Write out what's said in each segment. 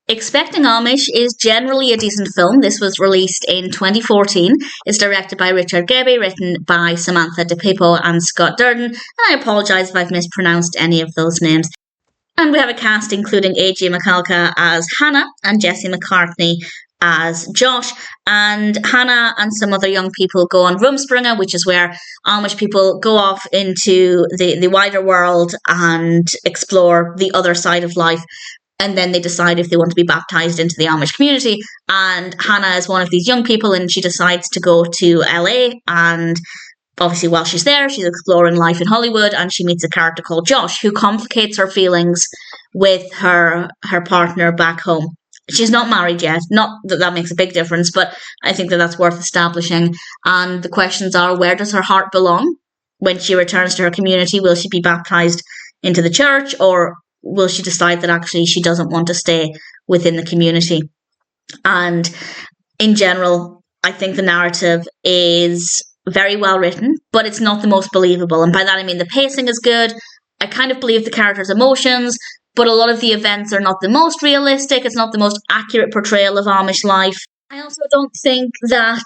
Expecting Amish is generally a decent film. This was released in 2014. It's directed by Richard Gabai, written by Samantha DiPippo and Scott Durdan. And I apologise if I've mispronounced any of those names. And we have a cast including A.J. Michalka as Hannah and Jesse McCartney as Josh. And Hannah and some other young people go on Rumspringa, which is where Amish people go off into the wider world and explore the other side of life. And then they decide if they want to be baptized into the Amish community. And Hannah is one of these young people, and she decides to go to LA. And obviously, while she's there, she's exploring life in Hollywood, and she meets a character called Josh, who complicates her feelings with her partner back home. She's not married yet. Not that that makes a big difference, but I think that that's worth establishing. And the questions are, where does her heart belong when she returns to her community? Will she be baptized into the church, or will she decide that actually she doesn't want to stay within the community? And in general, I think the narrative is very well written, but it's not the most believable. And by that I mean the pacing is good. I kind of believe the characters' emotions, but a lot of the events are not the most realistic. It's not the most accurate portrayal of Amish life. I also don't think that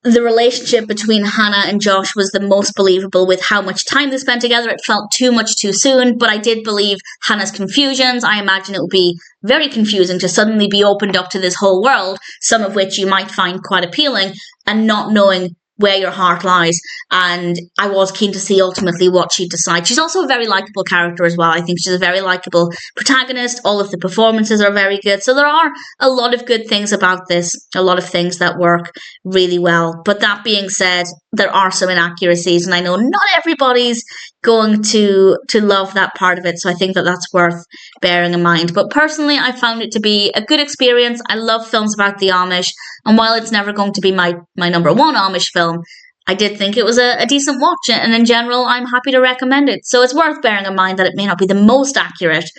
the relationship between Hannah and Josh was the most believable with how much time they spent together. It felt too much too soon, but I did believe Hannah's confusions. I imagine it would be very confusing to suddenly be opened up to this whole world, some of which you might find quite appealing, and not knowing where your heart lies. And I was keen to see ultimately what she'd decide. She's also a very likeable character as well. I think she's a very likeable protagonist. All of the performances are very good. So there are a lot of good things about this, a lot of things that work really well. But that being said, there are some inaccuracies, and I know not everybody's going to love that part of it. So I think that that's worth bearing in mind. But personally, I found it to be a good experience. I love films about the Amish. And while it's never going to be my number one Amish film, I did think it was a decent watch. And in general, I'm happy to recommend it. So it's worth bearing in mind that it may not be the most accurate,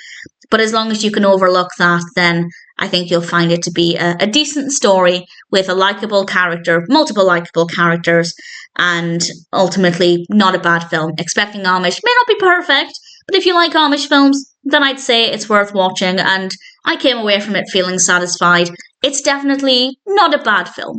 but as long as you can overlook that, then I think you'll find it to be a decent story with a likeable character, multiple likeable characters, and ultimately not a bad film. Expecting Amish may not be perfect, but if you like Amish films, then I'd say it's worth watching, and I came away from it feeling satisfied. It's definitely not a bad film.